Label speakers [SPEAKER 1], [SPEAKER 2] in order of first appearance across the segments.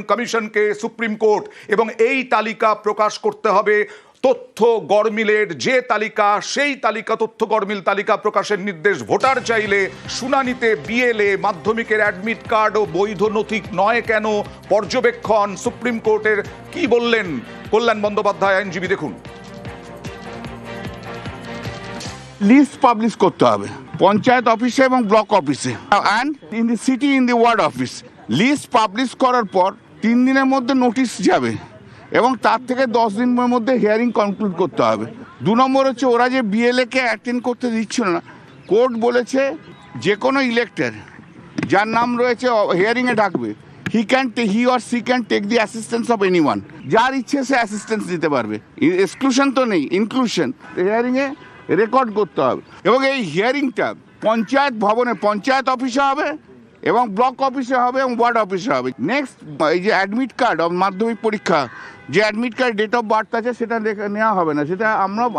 [SPEAKER 1] কমিশনকে supreme court এবং এই তালিকা প্রকাশ করতে হবে। তথ্য গড়মিলের যে তালিকা, সেই তালিকা তথ্য গড়মিল তালিকা প্রকাশের নির্দেশ। ভোটার চাইলে শুনানিতে বিএলএ, মাধ্যমিকের অ্যাডমিট কার্ড ও বৈধ নথি নয় কেন পর্যবেক্ষণ। সুপ্রিম কোর্টের কি বললেন কল্যাণ বন্দ্যোপাধ্যায় আইনজীবী, দেখুন।
[SPEAKER 2] লিস্ট পাবলিশ করতে হবে পঞ্চায়েত অফিসে এবং ব্লক অফিসে, and in the city in the ward office. List publish করার পর 3 দিনের মধ্যে নোটিশ যাবে এবং তার থেকে 10 দিনের মধ্যে হিয়ারিং কনক্লুড করতে হবে। 2 নম্বর হচ্ছে, ওরা যে বিএলএ কে অ্যাটেন্ড করতে দিচ্ছিল না, কোর্ট বলেছে যে কোনো ইলেক্টেড যার নাম রয়েছে হিয়ারিংয়ে ডাকবে, he or she can take the assistance of anyone. যার ইচ্ছে সে অ্যাসিস্ট্যান্স দিতে পারবে, এক্সক্লুশন তো নেই, ইনক্লুশন। হিয়ারিংয়ে রেকর্ড করতে হবে এবং এই হিয়ারিংটা পঞ্চায়েত ভবনে, পঞ্চায়েত অফিসে হবে এবং ব্লক অফিসে হবে এবং ওয়ার্ড অফিসে হবে। নেক্সট, এই যে অ্যাডমিট কার্ড মাধ্যমিক পরীক্ষা, যে admit card date of birth আছে সেটা নেওয়া হবে না। সেটা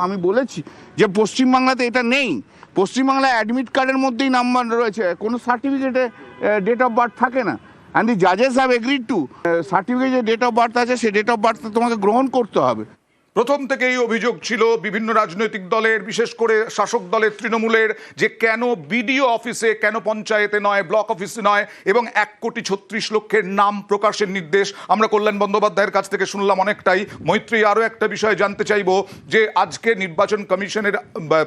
[SPEAKER 2] আমি বলেছি যে পশ্চিমবাংলাতে এটা নেই। পশ্চিমবাংলায় অ্যাডমিট কার্ডের মধ্যেই নাম্বার রয়েছে, কোনো সার্টিফিকেটে ডেট অফ বার্থ থাকে না। অ্যান্ড দি জাজেস হ্যাভ এগ্রিড টু সার্টিফিকেট যে ডেট অফ বার্থ আছে সেই ডেট অফ বার্থ তোমাকে গ্রহণ করতে হবে।
[SPEAKER 1] প্রথম থেকেই অভিযোগ ছিল বিভিন্ন রাজনৈতিক দলের, বিশেষ করে শাসক দলের তৃণমূলের, যে কেন বিডিও অফিসে, কেন পঞ্চায়েতে নয়, ব্লক অফিসে নয়, এবং 1,36,00,000 নাম প্রকাশের নির্দেশ। আমরা কল্যাণ বন্দ্যোপাধ্যায়ের কাছ থেকে শুনলাম অনেকটাই। মৈত্রী, আরও একটা বিষয় জানতে চাইব যে আজকে নির্বাচন কমিশনের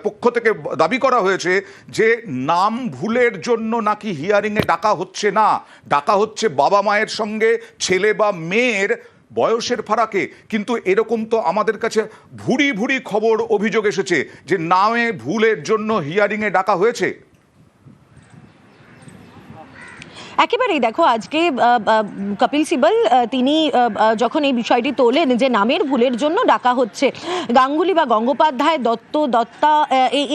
[SPEAKER 1] পক্ষ থেকে দাবি করা হয়েছে যে নাম ভুলের জন্য নাকি হিয়ারিংয়ে ডাকা হচ্ছে না, ডাকা হচ্ছে বাবা মায়ের সঙ্গে ছেলে বা মেয়ের বয়সের ফারাকে। কিন্তু এরকম তো আমাদের কাছে ভুরি ভুরি খবর, অভিযোগ এসেছে যে নামে ভুলের জন্য হিয়ারিংয়ে ডাকা হয়েছে।
[SPEAKER 3] একেবারেই দেখো, আজকে কপিল সিবাল তিনি যখন এই বিষয়টি তোলেন যে নামের ভুলের জন্য ডাকা হচ্ছে, গাঙ্গুলি বা গঙ্গোপাধ্যায়, দত্তা,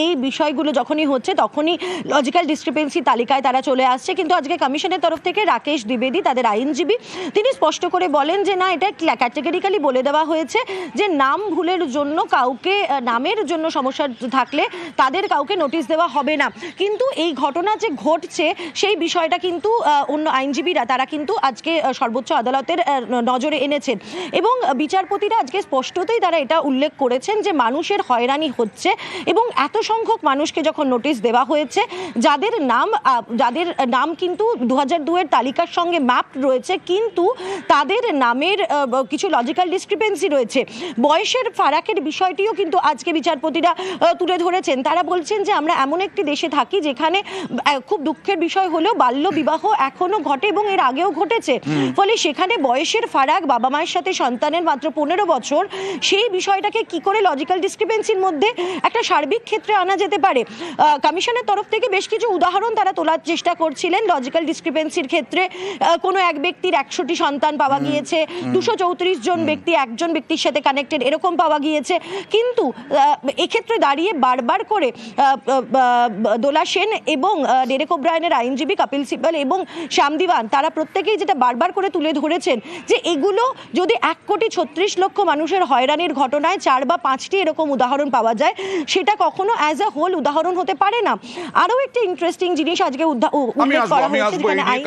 [SPEAKER 3] এই বিষয়গুলো যখনই হচ্ছে তখনই লজিক্যাল ডিসক্রিপেন্সি তালিকায় তারা চলে আসছে। কিন্তু আজকে কমিশনের তরফ থেকে রাকেশ দ্বিবেদী, তাদের আইনজীবী, তিনি স্পষ্ট করে বলেন যে না, এটা ক্যাটেগরিক্যালি বলে দেওয়া হয়েছে যে নাম ভুলের জন্য কাউকে, নামের জন্য সমস্যা থাকলে তাদের কাউকে নোটিশ দেওয়া হবে না। কিন্তু এই ঘটনা যে ঘটছে সেই বিষয়টা কিন্তু অন্য আইনজীবীরা তারা কিন্তু আজকে সর্বোচ্চ আদালতের নজরে এনেছেন এবং বিচারপতিরা আজকে স্পষ্টতই তারা এটা উল্লেখ করেছেন যে মানুষের হয়রানি হচ্ছে এবং এত সংখ্যক মানুষকে যখন নোটিশ দেওয়া হয়েছে যাদের নাম কিন্তু 2002-এর তালিকার সঙ্গে ম্যাপ রয়েছে, কিন্তু তাদের নামের কিছু লজিক্যাল ডিসক্রিপেন্সি রয়েছে। বয়সের ফারাকের বিষয়টিও কিন্তু আজকে বিচারপতিরা তুলে ধরেছেন। তারা বলছেন যে আমরা এমন একটি দেশে থাকি যেখানে খুব দুঃখের বিষয় হলেও বাল্য বিবাহ এখনো ঘটে এবং এর আগেও ঘটেছে। ফলে সেখানে বয়সের ফারাক, বাবা মায়ের সাথে সন্তানের মাত্র 15 বছর, সেই বিষয়টাকে কি করে লজিক্যাল ডিসক্রিপেন্সির মধ্যে একটা সার্বিক ক্ষেত্রে আনা যেতে পারে। কমিশনের তরফ থেকে বেশ কিছু উদাহরণ তারা তোলার চেষ্টা করছিলেন। লজিক্যাল ডিসক্রিপেন্সির ক্ষেত্রে কোনো এক ব্যক্তির 100টি সন্তান পাওয়া গিয়েছে, 234 জন ব্যক্তি একজন ব্যক্তির সাথে কানেক্টেড এরকম পাওয়া গিয়েছে। কিন্তু এক্ষেত্রে দাঁড়িয়ে বারবার করে দোলা সেন এবং ডেরেক ওব্রায়েনের আইনজীবী কপিল সিবাল এবং শ্যাম দিওয়ান তারা প্রত্যেকেই যেটা বারবার করে তুলে ধরেছেন যে এগুলো যদি 1,36,00,000 মানুষের হয়রানির ঘটনায় 4 বা 5টি এরকম উদাহরণ পাওয়া যায়, সেটা কখনো অ্যাজ আ হোল উদাহরণ হতে পারে না। আরও একটা ইন্টারেস্টিং জিনিস আজকে উল্লেখ করা হয়েছে,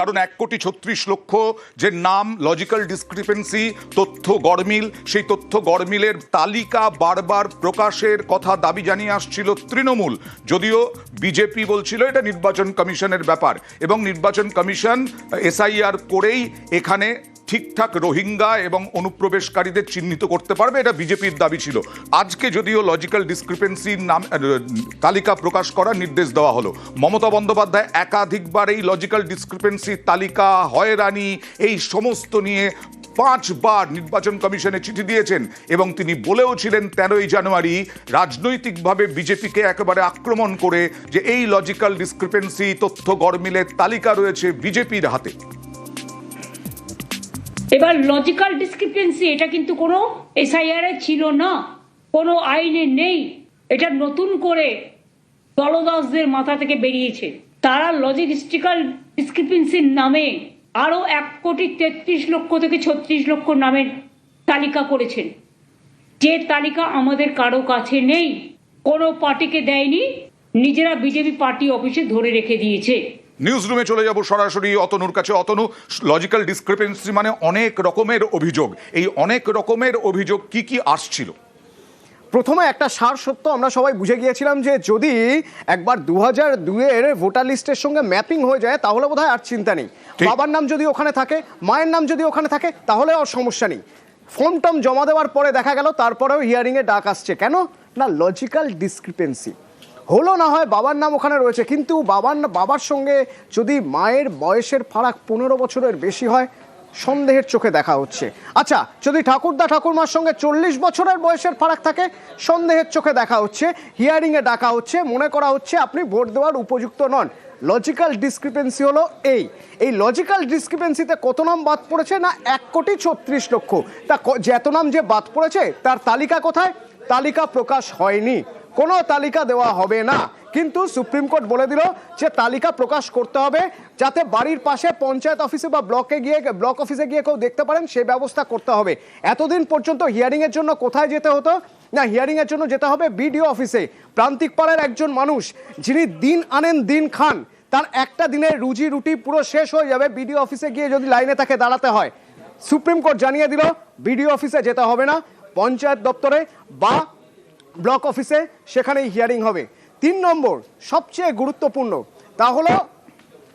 [SPEAKER 1] কারণ 1,36,00,000 যে নাম, লজিক্যাল ডিসক্রিপেন্সি, তথ্য গড়মিল, সেই তথ্য গড়মিলের তালিকা বারবার প্রকাশের কথা দাবি জানিয়ে আসছিল তৃণমূল, যদিও বিজেপি বলছিল এটা নির্বাচন কমিশনের ব্যাপার এবং নির্বাচন কমিশন এসআইআর করেই এখানে ঠিকঠাক রোহিঙ্গা এবং অনুপ্রবেশকারীদের চিহ্নিত করতে পারবে, এটা বিজেপির দাবি ছিল। আজকে যদিও লজিক্যাল ডিসক্রিপেন্সির নাম তালিকা প্রকাশ করার নির্দেশ দেওয়া হলো, মমতা বন্দ্যোপাধ্যায় একাধিকবার এই লজিক্যাল ডিসক্রিপেন্সির তালিকা, হয়রানি, এই সমস্ত নিয়ে 5 বার নির্বাচন কমিশনে চিঠি দিয়েছেন এবং তিনি বলেও ছিলেন 13ই জানুয়ারি রাজনৈতিকভাবে বিজেপিকে একেবারে আক্রমণ করে যে এই লজিক্যাল ডিসক্রিপেন্সি, তথ্য গড়মিলের তালিকা রয়েছে বিজেপির হাতে।
[SPEAKER 4] এবার লজিক্যাল ডিসক্রিপেন্সি এটা কিন্তু কোনো এসআইআর ছিল না, কোনো আইনে নেই, এটা নতুন করে দলদাসদের মাথা থেকে বেরিয়েছে। তারা লজিস্টিক্যাল ডিসক্রিপেন্সির নামে আরও 1,33,00,000 থেকে 36,00,000 নামের তালিকা করেছেন, যে তালিকা আমাদের কারো কাছে নেই, কোনো পার্টিকে দেয়নি, নিজেরা বিজেপি পার্টি অফিসে ধরে রেখে দিয়েছে।
[SPEAKER 1] নিউজ রুমে চলে যাব সরাসরি অতনুর কাছে। অতনু, লজিক্যাল ডিসক্রিপেন্সি মানে অনেক রকমের অভিযোগ, এই অনেক রকমের অভিযোগ কি কি আসছিল?
[SPEAKER 5] প্রথমে একটা সার সত্য আমরা সবাই বুঝে গিয়েছিলাম যে যদি একবার 2002-এর ভোটার লিস্টের সঙ্গে ম্যাপিং হয়ে যায় তাহলে বোধহয় আর চিন্তা নেই। বাবার নাম যদি ওখানে থাকে, মায়ের নাম যদি ওখানে থাকে, তাহলে আর সমস্যা নেই। ফর্ম টর্ম জমা দেওয়ার পরে দেখা গেল তারপরেও হিয়ারিংয়ে ডাক আসছে। কেন না? লজিক্যাল ডিসক্রিপেন্সি হলো। না হয় বাবার নাম ওখানে রয়েছে, কিন্তু বাবার সঙ্গে যদি মায়ের বয়সের ফারাক 15 বছরের বেশি হয়, সন্দেহের চোখে দেখা হচ্ছে। আচ্ছা, যদি ঠাকুরদা ঠাকুরমার সঙ্গে 40 বছরের বয়সের ফারাক থাকে, সন্দেহের চোখে দেখা হচ্ছে, হিয়ারিংয়ে ডাকা হচ্ছে, মনে করা হচ্ছে আপনি ভোট দেওয়ার উপযুক্ত নন। লজিক্যাল ডিসক্রিপেন্সি হলো এই লজিক্যাল ডিসক্রিপেন্সিতে কত নাম বাদ পড়েছে না 1,36,00,000। তা এত নাম যে বাদ পড়েছে তার তালিকা কোথায়? তালিকা প্রকাশ হয়নি, কোনো তালিকা দেওয়া হবে না। কিন্তু সুপ্রিম কোর্ট বলে দিল যে তালিকা প্রকাশ করতে হবে, যাতে বাড়ির পাশে পঞ্চায়েত অফিসে বা ব্লক অফিসে গিয়ে কেউ দেখতে পারেন, সেই ব্যবস্থা করতে হবে। এতদিন পর্যন্ত হিয়ারিংয়ের জন্য কোথায় যেতে হতো না? হিয়ারিংয়ের জন্য যেতে হবে বিডিও অফিসে। প্রান্তিক পাড়ার একজন মানুষ যিনি দিন আনেন দিন খান, তার একটা দিনের রুজি রুটি পুরো শেষ হয়ে যাবে বিডিও অফিসে গিয়ে যদি লাইনে তাকে দাঁড়াতে হয়। সুপ্রিম কোর্ট জানিয়ে দিল বিডিও অফিসে যেতে হবে না, পঞ্চায়েত দপ্তরে বা ব্লক অফিসে, সেখানেই হিয়ারিং হবে। 3 নম্বর সবচেয়ে গুরুত্বপূর্ণ, তা হলো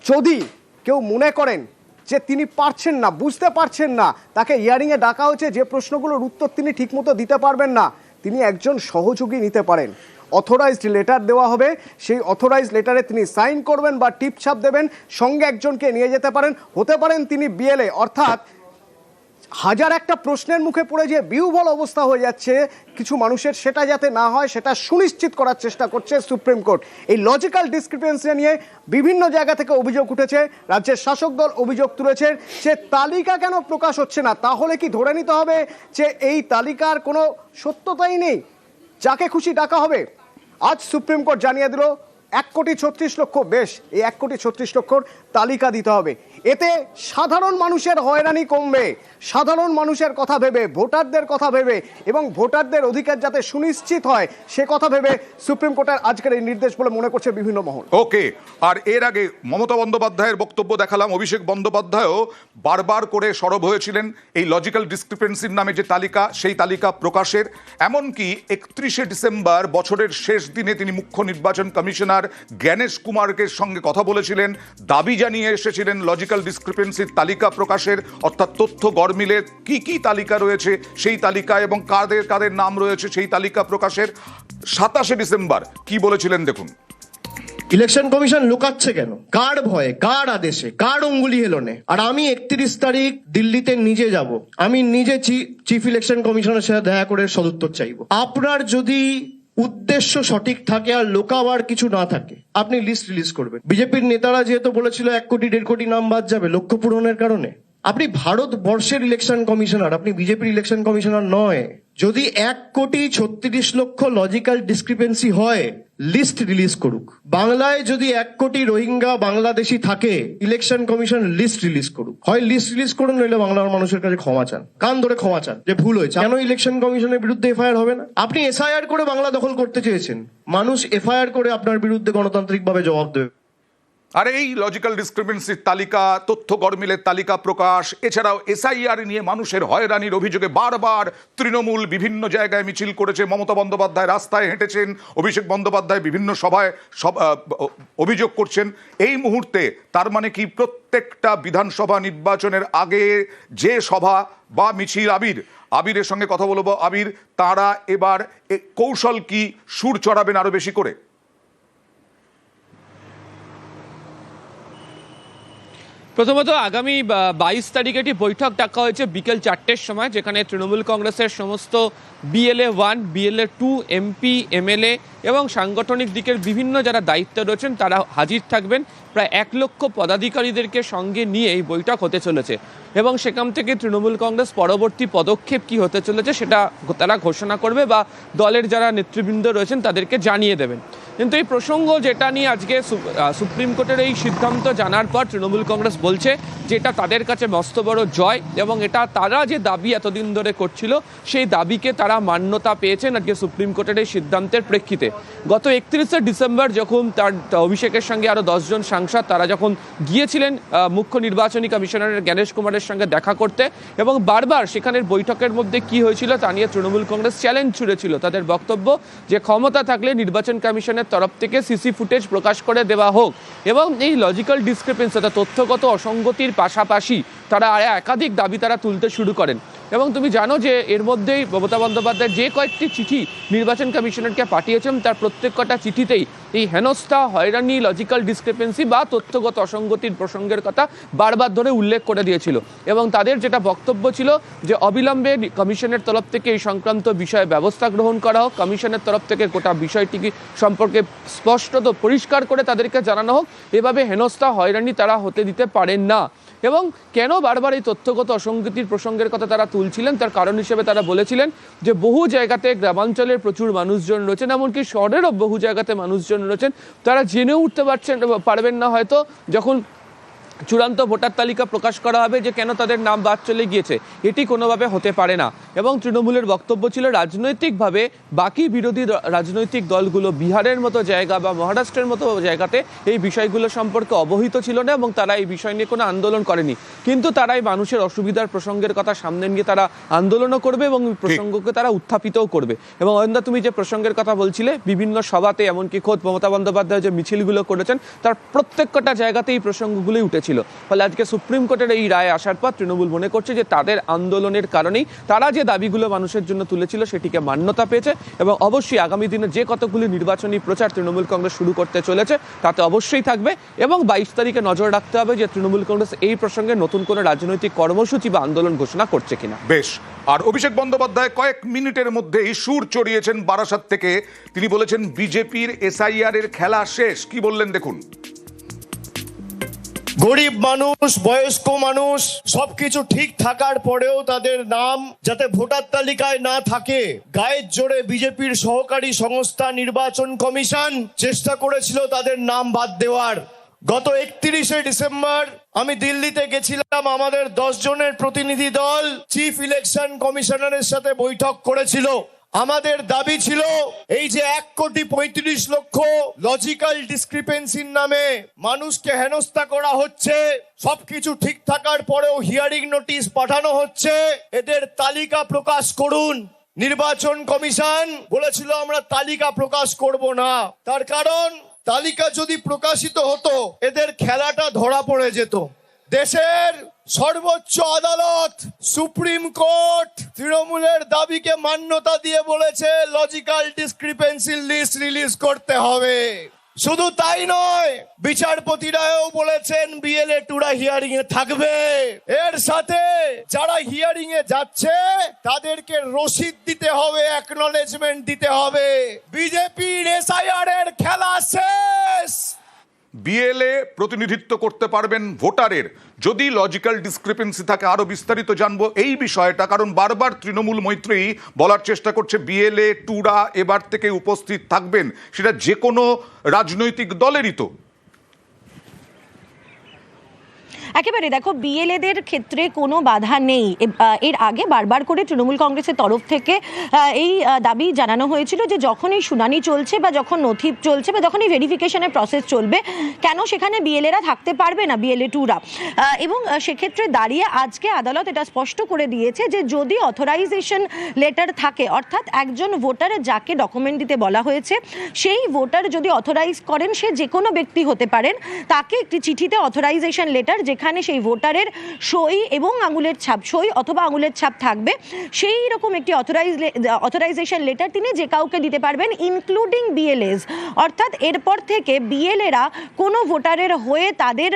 [SPEAKER 5] যদি কেউ মনে করেন যে তিনি পারছেন না, বুঝতে পারছেন না, তাকে হিয়ারিংয়ে ডাকা হচ্ছে, যে প্রশ্নগুলোর উত্তর তিনি ঠিকমতো দিতে পারবেন না, তিনি একজন সহযোগী নিতে পারেন। অথরাইজড লেটার দেওয়া হবে, সেই অথরাইজড লেটারে তিনি সাইন করবেন বা টিপছাপ দেবেন, সঙ্গে একজনকে নিয়ে যেতে পারেন। হতে পারেন তিনি বিএলএ, অর্থাৎ হাজার একটা প্রশ্নের মুখে পড়ে যে বিহ্বল অবস্থা হয়ে যাচ্ছে কিছু মানুষের, সেটা যাতে না হয় সেটা সুনিশ্চিত করার চেষ্টা করছে সুপ্রিম কোর্ট। এই লজিক্যাল ডিসক্রিপেন্সি নিয়ে বিভিন্ন জায়গা থেকে অভিযোগ উঠেছে, রাজ্যের শাসক দল অভিযোগ তুলেছে যে তালিকা কেন প্রকাশ হচ্ছে না। তাহলে কি ধরে নিতে হবে যে এই তালিকার কোনো সত্যতাই নেই, যাকে খুশি ডাকা হবে? আজ সুপ্রিম কোর্ট জানিয়ে দিল 1,36,00,000, বেশ, এই 1,36,00,000 তালিকা দিতে হবে। এতে সাধারণ মানুষের হয়রানি কমবে, সাধারণ মানুষের কথা ভেবে, ভোটারদের কথা ভেবে এবং ভোটারদের অধিকার যাতে সুনিশ্চিত হয় সে কথা ভেবে সুপ্রিম কোর্টের আজকের এই নির্দেশ বলে মনে করছে বিভিন্ন মহল।
[SPEAKER 1] ওকে, আর এর আগে মমতা বন্দ্যোপাধ্যায়ের বক্তব্য দেখালাম, অভিষেক বন্দ্যোপাধ্যায়ও বারবার করে সরব হয়েছিলেন এই লজিক্যাল ডিসক্রিপেন্সির নামে যে তালিকা, সেই তালিকা প্রকাশের। এমনকি 31শে ডিসেম্বর বছরের শেষ দিনে তিনি মুখ্য নির্বাচন কমিশনার জ্ঞানেশ কুমারকে সঙ্গে কথা বলেছিলেন, দাবি জানিয়ে এসেছিলেন লজিক্যাল ডিসক্রিপেন্সির তালিকা প্রকাশের, অর্থাৎ তথ্য গড়মিলের কি কি তালিকা রয়েছে সেই তালিকা এবং কাদের কাদের নাম রয়েছে সেই তালিকা প্রকাশের। 27শে ডিসেম্বর কি বলেছিলেন দেখুন।
[SPEAKER 6] ইলেকশন কমিশন লুকাচ্ছে কেন? কার ভয়ে, কার আদেশে, কার অঙ্গুলি হেলনে? আর আমি 31 তারিখ দিল্লিতে নিজে যাব, আমি নিজে চিফ ইলেকশন কমিশনের সাথে দেখা করে সদুত্তর চাইবো। আপনার যদি উদ্দেশ্য সঠিক থাকে আর লোকাবার কিছু না থাকে, আপনি লিস্ট রিলিজ করবেন। বিজেপির নেতারা যেহেতু বলেছিল 1 কোটি 1.5 কোটি নাম বাদ যাবে লক্ষ্য পূরণের কারণে, আপনি ভারতবর্ষের ইলেকশন কমিশনার, আপনি বিজেপির ইলেকশন কমিশনার নয়। যদি 1,36,00,000 লজিক্যাল ডিসক্রিপেন্সি হয়, লিস্ট রিলিজ করুক। বাংলায় যদি 1 কোটি রোহিঙ্গা বাংলাদেশি থাকে, ইলেকশন কমিশন লিস্ট রিলিজ করুক। হয় লিস্ট রিলিজ করুন, নইলে বাংলার মানুষের কাছে ক্ষমা চান, কান ধরে ক্ষমা চান যে ভুল হয়েছে। কেন ইলেকশন কমিশনের বিরুদ্ধে এফআইআর হবে না? আপনি এসআইআর করে বাংলা দখল করতে চেয়েছেন, মানুষ এফআইআর করে আপনার বিরুদ্ধে গণতান্ত্রিকভাবে জবাব দেবে।
[SPEAKER 1] আর এই লজিক্যাল ডিসক্রিপেন্সির তালিকা, তথ্য গড়মিলের তালিকা প্রকাশ, এছাড়াও এসআইআর নিয়ে মানুষের হয়রানির অভিযোগে বারবার তৃণমূল বিভিন্ন জায়গায় মিছিল করেছে, মমতা বন্দ্যোপাধ্যায় রাস্তায় হেঁটেছেন, অভিষেক বন্দ্যোপাধ্যায় বিভিন্ন সভায় অভিযোগ করছেন। এই মুহূর্তে তার মানে কি প্রত্যেকটা বিধানসভা নির্বাচনের আগে যে সভা বা মিছিল, আবিরের সঙ্গে কথা বলবো। আবির, তারা এবার কৌশল কি সুর চড়াবেন আরো বেশি করে?
[SPEAKER 7] প্রথমত আগামী 22 তারিখে একটি বৈঠক ডাকা হয়েছে বিকেল 4টের সময়, যেখানে তৃণমূল কংগ্রেসের সমস্ত BLA 1, BLA 2 MP, MLA এবং সাংগঠনিক দিকের বিভিন্ন যারা দায়িত্বে রয়েছেন তারা হাজির থাকবেন। প্রায় 1 লক্ষ পদাধিকারীদেরকে সঙ্গে নিয়ে এই বৈঠক হতে চলেছে এবং সেখান থেকে তৃণমূল কংগ্রেস পরবর্তী পদক্ষেপ কি হতে চলেছে সেটা তারা ঘোষণা করবে বা দলের যারা নেতৃবৃন্দ রয়েছেন তাদেরকে জানিয়ে দেবেন। কিন্তু এই প্রসঙ্গ যেটা নিয়ে আজকে সুপ্রিম কোর্টের এই সিদ্ধান্ত জানার পর তৃণমূল কংগ্রেস বলছে যে এটা তাদের কাছে মস্ত বড় জয়, এবং এটা তারা যে দাবি এতদিন ধরে করছিল সেই দাবিকে তারা মান্যতা পেয়েছেন আজকে সুপ্রিম কোর্টের এই সিদ্ধান্তের প্রেক্ষিতে। গত 31শে ডিসেম্বর যখন তার অভিষেকের সঙ্গে আরও 10 জন সাংসদ তারা যখন গিয়েছিলেন মুখ্য নির্বাচনী কমিশনারের জ্ঞানেশ কুমারের সঙ্গে দেখা করতে, এবং বারবার সেখানের বৈঠকের মধ্যে কি হয়েছিল তা নিয়ে তৃণমূল কংগ্রেস চ্যালেঞ্জ ছুড়েছিল। তাদের বক্তব্য যে ক্ষমতা থাকলে নির্বাচন কমিশনের তরফ থেকে সিসি ফুটেজ প্রকাশ করে দেওয়া হোক, এবং এই লজিক্যাল ডিসক্রিপেন্সি অর্থাৎ তথ্যগত অসঙ্গতির পাশাপাশি তারা একাধিক দাবি তারা তুলতে শুরু করেন। এবং তুমি জানো যে এর মধ্যেই মমতা বন্দ্যোপাধ্যায় যে কয়েকটি চিঠি নির্বাচন কমিশনারকে পাঠিয়েছেন তার প্রত্যেকটা চিঠিতেই এই হেনস্থা, হয়রানি, লজিক্যাল ডিসক্রিপেন্সি বা তথ্যগত অসঙ্গতির প্রসঙ্গের কথা বারবার ধরে উল্লেখ করে দিয়েছিল। এবং তাদের যেটা বক্তব্য ছিল যে অবিলম্বে কমিশনের তরফ থেকে এই সংক্রান্ত বিষয়ে ব্যবস্থা গ্রহণ করা হোক, কমিশনের তরফ থেকে গোটা বিষয়টি সম্পর্কে স্পষ্টত পরিষ্কার করে তাদেরকে জানানো হোক। এভাবে হেনস্থা, হয়রানি তারা হতে দিতে পারেন না। এবং কেন বারবার এই তথ্যগত অসঙ্গতির প্রসঙ্গের কথা তারা তুলছিলেন তার কারণ হিসেবে তারা বলেছিলেন যে বহু জায়গাতে গ্রামাঞ্চলের প্রচুর মানুষজন রয়েছেন, এমনকি শহরেরও বহু জায়গাতে মানুষজন রয়েছেন, তারা জেনে উঠতে পারবেন না হয়তো যখন চূড়ান্ত ভোটার তালিকা প্রকাশ করা হবে যে কেন তাদের নাম বাদ চলে গিয়েছে। এটি কোনোভাবে হতে পারে না। এবং তৃণমূলের বক্তব্য ছিল রাজনৈতিকভাবে বাকি বিরোধী রাজনৈতিক দলগুলো বিহারের মতো জায়গা বা মহারাষ্ট্রের মতো জায়গাতে এই বিষয়গুলো সম্পর্কে অবহিত ছিল না এবং তারা এই বিষয় নিয়ে কোনো আন্দোলন করেনি, কিন্তু তারা এই মানুষের অসুবিধার প্রসঙ্গের কথা সামনে নিয়ে তারা আন্দোলনও করবে এবং প্রসঙ্গকে তারা উত্থাপিতও করবে। এবং অয়ন্দা, তুমি যে প্রসঙ্গের কথা বলছিলে, বিভিন্ন সভাতে এমনকি খোদ মমতা বন্দ্যোপাধ্যায় যে মিছিলগুলো করেছেন তার প্রত্যেকটা জায়গাতে এই প্রসঙ্গগুলোই উঠেছিল। ফলে আজকে সুপ্রিম কোর্টের এই রায় আসার পর তৃণমূল মনে করছে যে তাদের আন্দোলনের কারণেই তারা যে দাবিগুলো মানুষের জন্য তুলেছিল সেটিকে মান্যতা পেয়েছে, এবং অবশ্যই আগামী দিনে যে কতগুলি নির্বাচনী প্রচার তৃণমূল কংগ্রেস শুরু করতে চলেছে তাতে অবশ্যই থাকবে। এবং 22 তারিখে নজর রাখতে হবে যে তৃণমূল কংগ্রেস এই প্রসঙ্গে নতুন কোনো রাজনৈতিক কর্মসূচি বা আন্দোলন ঘোষণা করছে কিনা।
[SPEAKER 1] বেশ। আর অভিষেক বন্দ্যোপাধ্যায় কয়েক মিনিটের মধ্যেই সুর চড়িয়েছেন বারাসাত থেকে। তিনি বলেছেন বিজেপির এসআইআর এর খেলা শেষ। কি বললেন দেখুন।
[SPEAKER 6] গরিব মানুষ, বয়স্ক মানুষ সবকিছু ঠিক থাকার পরেও তাদের নাম যাতে ভোটার তালিকায় না থাকে, গায়ের জোরে বিজেপির সহকারী সংস্থা নির্বাচন কমিশন চেষ্টা করেছিল তাদের নাম বাদ দেওয়ার। গত 31শে ডিসেম্বর আমি দিল্লিতে গেছিলাম, আমাদের 10 জনের প্রতিনিধি দল চিফ ইলেকশন কমিশনারের সাথে বৈঠক করেছিল। আমাদের দাবি ছিল এই যে 1,35,00,000 লজিক্যাল ডিসক্রিপেন্সির নামে মানুষকে হেনস্থা করা হচ্ছে, সবকিছু ঠিক থাকার পরেও হিয়ারিং নোটিশ পাঠানো হচ্ছে, এদের তালিকা প্রকাশ করুন। নির্বাচন কমিশন বলেছিল আমরা তালিকা প্রকাশ করব না, তার কারণ তালিকা যদি প্রকাশিত হতো এদের খেলাটা ধরা পড়ে যেত। দেশের সর্বোচ্চ আদালত সুপ্রিম কোর্ট তৃণমূলের দাবিকে মান্যতা দিয়ে বলেছে লজিক্যাল ডিসক্রিপেন্সির লিস্ট রিলিজ করতে হবে। শুধু তাই নয়, বিচারপতিরাও বলেছেন বিএলএ টুরা হিয়ারিং এ থাকবে। এর সাথে যারা হিয়ারিং এ যাচ্ছে তাদেরকে রসিদ দিতে হবে, অ্যাকনলেজমেন্ট দিতে হবে। বিজেপির এসআইআর এর খেলা শেষ।
[SPEAKER 1] বিএলএ প্রতিনিধিত্ব করতে পারবেন ভোটারের যদি লজিক্যাল ডিসক্রিপেন্সি থাকে। আরো বিস্তারিত জানবো এই বিষয়টা, কারণ বারবার তৃণমূল মৈত্রী বলার চেষ্টা করছে বিএলএ টুরা এবার থেকে উপস্থিত থাকবেন, সেটা যে কোনো রাজনৈতিক দলেরই তো।
[SPEAKER 3] একেবারে দেখো, বিএলএদের ক্ষেত্রে কোনো বাধা নেই। এর আগে বারবার করে তৃণমূল কংগ্রেসের তরফ থেকে এই দাবি জানানো হয়েছিল যে যখন এই শুনানি চলছে বা যখন নথি চলছে বা যখন এই ভেরিফিকেশনের প্রসেস চলবে, কেন সেখানে বিএলএরা থাকতে পারবে না, বিএলএ টুরা। এবং সেক্ষেত্রে দাঁড়িয়ে আজকে আদালত এটা স্পষ্ট করে দিয়েছে যে যদি অথরাইজেশন লেটার থাকে, অর্থাৎ একজন ভোটার যাকে ডকুমেন্ট দিতে বলা হয়েছে সেই ভোটার যদি অথরাইজ করেন, সে যে কোনো ব্যক্তি হতে পারেন, তাকে একটি চিঠিতে অথরাইজেশন লেটার যেখানে সেই ভোটারের সই এবং আঙুলের ছাপ, সই অথবা আঙুলের ছাপ থাকবে, সেই রকম একটি অথরাইজেশন লেটার তিনি যে কাউকে দিতে পারবেন, ইনক্লুডিং বিএলএস। অর্থাৎ এরপর থেকে বিএলএরা কোনো ভোটারের হয়ে তাদের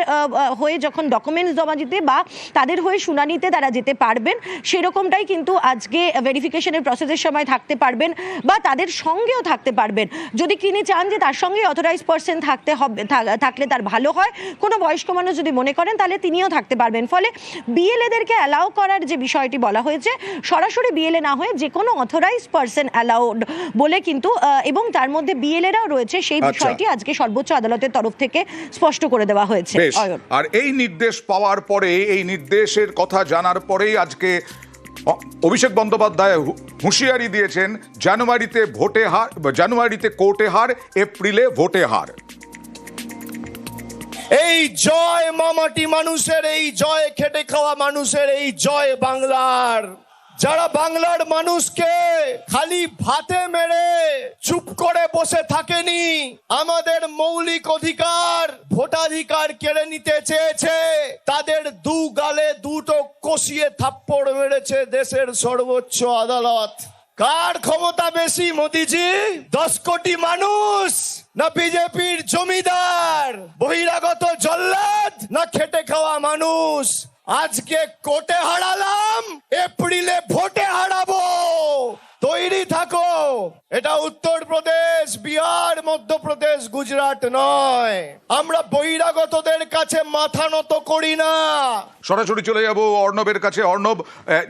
[SPEAKER 3] হয়ে যখন ডকুমেন্টস জমা দিতে বা তাদের হয়ে শুনানিতে তারা যেতে পারবেন, সেরকমটাই কিন্তু আজকে ভেরিফিকেশনের প্রসেসের সময় থাকতে পারবেন বা তাদের সঙ্গেও থাকতে পারবেন। যদি তিনি চান যে তার সঙ্গে অথরাইজ পার্সন থাকলে তার ভালো হয়, কোনো বয়স্ক মানুষ যদি মনে করেন তাহলে তাহলে তিনিও থাকতে পারবেন। ফলে বিএলএদেরকে অ্যালাউ করার যে বিষয়টি বলা হয়েছে, সরাসরি বিএলএ না হয়ে যে কোনো অথরাইজড পারসন অ্যালাউড বলে কিন্তু, এবং তার মধ্যে বিএলএরাও রয়েছে, সেই বিষয়টি আজকে সর্বোচ্চ আদালতের তরফ থেকে স্পষ্ট করে দেওয়া হয়েছে।
[SPEAKER 1] আর এই নির্দেশ পাওয়ার পরে, এই নির্দেশের কথা জানার পরেই আজকে অভিষেক বন্দ্যোপাধ্যায় হুঁশিয়ারি দিয়েছেন, জানুয়ারিতে কোর্টে হার, এপ্রিলে ভোটে হার।
[SPEAKER 6] এই জয় মামাটি মানুষের, এই জয় খেটে খাওয়া মানুষের, এই জয় বাংলার। যারা বাংলার মানুষকে খালি ভাতে মেরে চুপ করে বসে থাকেনি, আমাদের মৌলিক অধিকার ভোটাধিকার কেড়ে নিতে চেয়েছে, তাদের দু গালে দুটো কষিয়ে থাপ্পড় মেরেছে দেশের সর্বোচ্চ আদালত। কার ক্ষমতা বেশি মোদিজি? 10 কোটি মানুষ, না বিজেপির জমিদার বহিরাগত জল্লাদ, না খেটে খাওয়া মানুষ? আজকে কোর্টে হারালাম, এপ্রিলে ভোটে হারাবো, তৈরি থাকো। এটা উত্তরপ্রদেশ, বিহার, মধ্যপ্রদেশ, গুজরাট নয়। আমরা বহিরাগতদের কাছে মাথা নত করি না।
[SPEAKER 1] সরাসরি চলে যাব অর্ণবের কাছে। অর্ণব,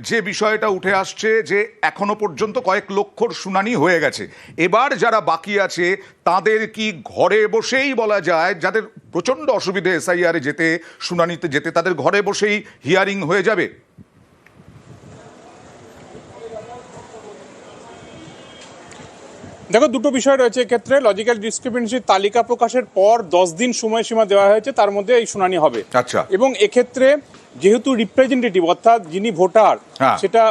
[SPEAKER 1] যে বিষয়টা উঠে আসছে যে এখনো পর্যন্ত কয়েক লক্ষর শুনানি হয়ে গেছে, এবার যারা বাকি আছে তাদের কি ঘরে বসেই বলা যায়, যাদের প্রচন্ড অসুবিধে এসআইআরে যেতে, শুনানিতে যেতে, তাদের ঘরে বসেই হিয়ারিং হয়ে যাবে?
[SPEAKER 8] দেখো, দুটো বিষয় রয়েছে এক্ষেত্রে। লজিক্যাল ডিসক্রিপেন্সির তালিকা প্রকাশের পর 10 দিন সময়সীমা দেওয়া হয়েছে, তার মধ্যে এই শুনানি হবে।
[SPEAKER 1] আচ্ছা।
[SPEAKER 8] এবং এক্ষেত্রে যেহেতু রিপ্রেজেন্টেটিভ অর্থাৎ যিনি ভোটার, সেটা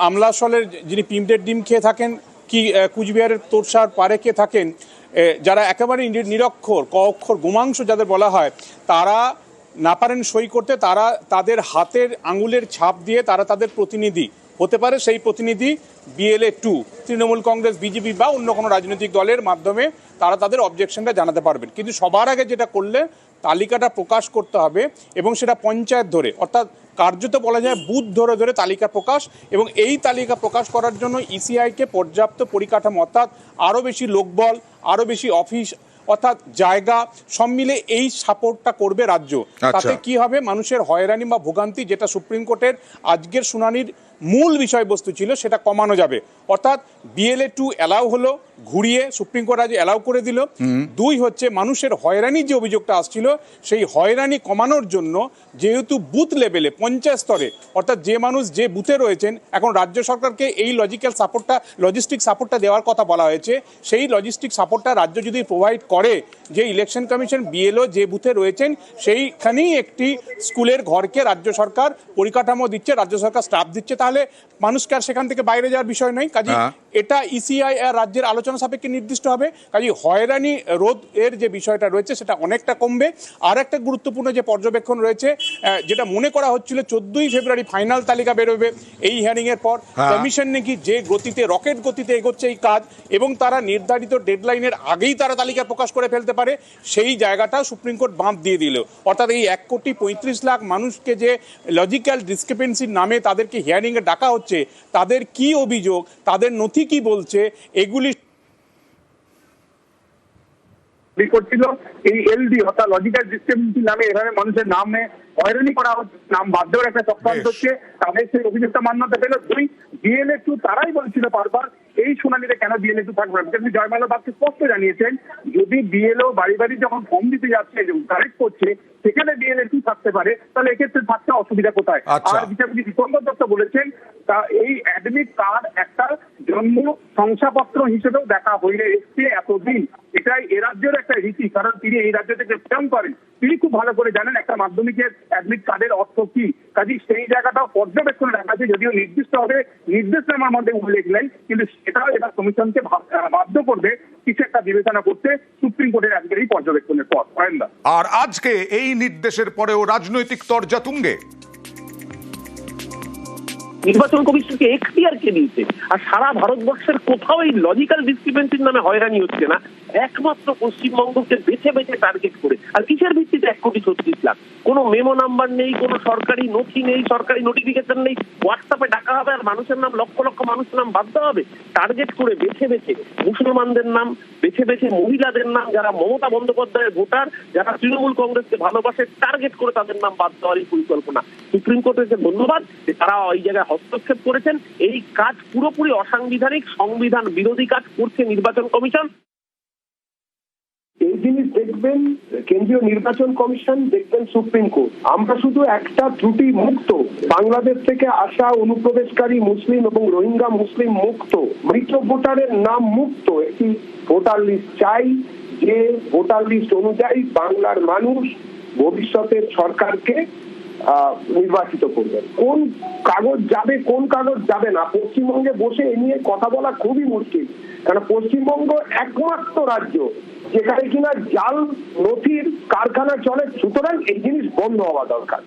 [SPEAKER 8] আমলাসলের যিনি পিমডের ডিম খেয়ে থাকেন কি কুচবিহারের তোরসার পারে খেয়ে থাকেন, যারা একেবারে নিরক্ষর, ক অক্ষর, গোমাংস যাদের বলা হয়, তারা না পারেন সই করতে, তারা তাদের হাতের আঙুলের ছাপ দিয়ে তারা তাদের প্রতিনিধি হতে পারে। সেই প্রতিনিধি BLA-2 তৃণমূল কংগ্রেস, বিজেপি বা অন্য কোনো রাজনৈতিক দলের মাধ্যমে তারা তাদের অবজেকশনটা জানাতে পারবেন। কিন্তু সবার আগে যেটা করলে তালিকাটা প্রকাশ করতে হবে, এবং সেটা পঞ্চায়েত ধরে, অর্থাৎ কার্যত বলা যায় বুথ ধরে ধরে তালিকা প্রকাশ। এবং এই তালিকা প্রকাশ করার জন্য ইসিআইকে পর্যাপ্ত পরিকাঠামো, অর্থাৎ আরও বেশি লোকবল, আরও বেশি অফিস, অর্থাৎ জায়গা সব মিলে এই সাপোর্টটা করবে রাজ্য। তাতে কি হবে, মানুষের হয়রানি বা ভোগান্তি, যেটা সুপ্রিম কোর্টের আজকের শুনানির মূল বিষয়বস্তু ছিল, সেটা কমানো যাবে। অর্থাৎ BLA-2 অ্যালাউ হলো, ঘুরিয়ে সুপ্রিম কোর্ট আজ অ্যালাউ করে দিল। 2 হচ্ছে মানুষের হয়রানির যে অভিযোগটা আসছিল, সেই হয়রানি কমানোর জন্য যেহেতু বুথ লেভেলে, পঞ্চায়েত স্তরে, অর্থাৎ যে মানুষ যে বুথে রয়েছেন, এখন রাজ্য সরকারকে এই লজিস্টিক সাপোর্টটা দেওয়ার কথা বলা হয়েছে। সেই লজিস্টিক সাপোর্টটা রাজ্য যদি প্রোভাইড করে, যে ইলেকশন কমিশন BLO যে বুথে রয়েছেন সেইখানেই একটি স্কুলের ঘরকে রাজ্য সরকার পরিকাঠামো দিচ্ছে, রাজ্য সরকার স্টাফ দিচ্ছে, তাহলে মানুষকে আর সেখান থেকে বাইরে যাওয়ার বিষয় নয়। কাজে এটা ইসিআই আর রাজ্যের আলোচনা সাপেক্ষে নির্দিষ্ট হবে। কাজে হয়রানি রোধ এর যে বিষয়টা রয়েছে সেটা অনেকটা কমবে। আর একটা গুরুত্বপূর্ণ যে পর্যবেক্ষণ রয়েছে, যেটা মনে করা হচ্ছিল 14ই ফেব্রুয়ারি ফাইনাল তালিকা বেরোবে এই হিয়ারিং এর পর, কমিশন নাকি যে গতিতে, রকেট গতিতে এগোচ্ছে এই কাজ, এবং তারা নির্ধারিত ডেডলাইনের আগেই তারা তালিকা প্রকাশ করে ফেলতে পারে, সেই জায়গাটা সুপ্রিম কোর্ট বাঁধ দিয়ে দিল। অর্থাৎ এই 1,35,00,000 মানুষকে যে লজিক্যাল ডিসক্রিপেন্সির নামে তাদেরকে হিয়ারিং এ ডাকা হচ্ছে, তাদের কি অভিযোগ, তাদের নথি কি বলছে, এগুলি
[SPEAKER 9] করছিল এই LD অর্থাৎ লজিক্যাল ডিসক্রিপেন্সি নামে এভাবে মানুষের নামে হয়রানি করা হচ্ছে, নাম বাদ দেওয়ার একটা চক্রান্ত হচ্ছে, তাদের সেই অভিযোগটা মান্যতা পেল। 2, BLA-2 তারাই বলছিল বারবার এই শুনানিতে কেন BLA-2 থাকবে না। কিন্তু জয়মাল্য বাগচি স্পষ্ট জানিয়েছেন, যদি BLO বাড়ি বাড়ি যখন ফর্ম দিতে যাচ্ছে, কালেক্ট করছে, সেখানে BLA-2 থাকতে পারে, তাহলে এক্ষেত্রে থাকতে অসুবিধা কোথায়? আর বিচারপতি দীপঙ্কর দত্ত বলেছেন, তা এই অ্যাডমিট কার্ড একটা জন্ম শংসাপত্র হিসেবেও দেখা হয়ে এসছে এতদিন। এটাই এ রাজ্যের একটা রীতি, কারণ তিনি এই রাজ্য থেকে প্রেরণ করেন, তিনি খুব ভালো করে জানেন একটা মাধ্যমিকের অ্যাডমিট কার্ডের অর্থ কি। কাজে সেই জায়গাটাও পর্যবেক্ষণে রাখা আছে, যদিও নির্দিষ্টভাবে নির্দেশনামার মধ্যে উল্লেখ নেই, কিন্তু সেটাও এবার কমিশনকে বাধ্য করবে কিছু একটা বিবেচনা করতে সুপ্রিম কোর্টের আজকের এই পর্যবেক্ষণের পর।
[SPEAKER 1] আর আজকে এই নির্দেশের পরেও রাজনৈতিক তরজা তুঙ্গে।
[SPEAKER 10] নির্বাচন কমিশনকে এখতিয়ার কে দিয়েছে? আর সারা ভারতবর্ষের কোথাও এই লজিক্যাল ডিসক্রিপেন্সির নামে হয়রানি হচ্ছে না, একমাত্র পশ্চিমবঙ্গকে বেছে বেছে টার্গেট করে। আর কিসের ভিত্তিতে 1,36,00,000? কোনো মেমো নাম্বার নেই, কোনো সরকারি নথি নেই, সরকারি নোটিফিকেশন নেই, হোয়াটসঅ্যাপে ডাকা হবে আর মানুষের নাম, লক্ষ লক্ষ মানুষের নাম বাদ দেওয়া হবে। টার্গেট করে বেছে বেছে মুসলমানদের নাম, বেছে বেছে মহিলাদের নাম, যারা মমতা বন্দ্যোপাধ্যায়ের ভোটার, যারা তৃণমূল কংগ্রেসকে ভালোবাসে, টার্গেট করে তাদের নাম বাদ দেওয়ার এই পরিকল্পনা। সুপ্রিম কোর্টকে ধন্যবাদ যে তারা এই জায়গায় হস্তক্ষেপ করেছেন। এই কাজ পুরোপুরি অসাংবিধানিক, সংবিধান বিরোধী কাজ করছে নির্বাচন কমিশন।
[SPEAKER 9] এই জিনিস দেখবেন কেন্দ্রীয় নির্বাচন কমিশন, দেখবেন সুপ্রিম কোর্ট। আমরা শুধু একটা ত্রুটি মুক্ত বাংলাদেশ থেকে আসা অনুপ্রবেশকারী মুসলিম এবং রোহিঙ্গা মুসলিম মুক্ত, মৃত ভোটারের নাম মুক্ত একটি ভোটার লিস্ট চাই, যে ভোটার লিস্ট অনুযায়ী বাংলার মানুষ ভবিষ্যতের সরকারকে নির্বাচিত করবেন। কোন কাগজ যাবে, কোন কাগজ যাবে না, পশ্চিমবঙ্গে বসে এ নিয়ে কথা বলা খুবই মুশকিল। কারণ পশ্চিমবঙ্গ একমাত্র রাজ্য যেখানে কিনা জাল নথির কারখানা চলে, সুতরাং এই জিনিস বন্ধ হওয়া দরকার।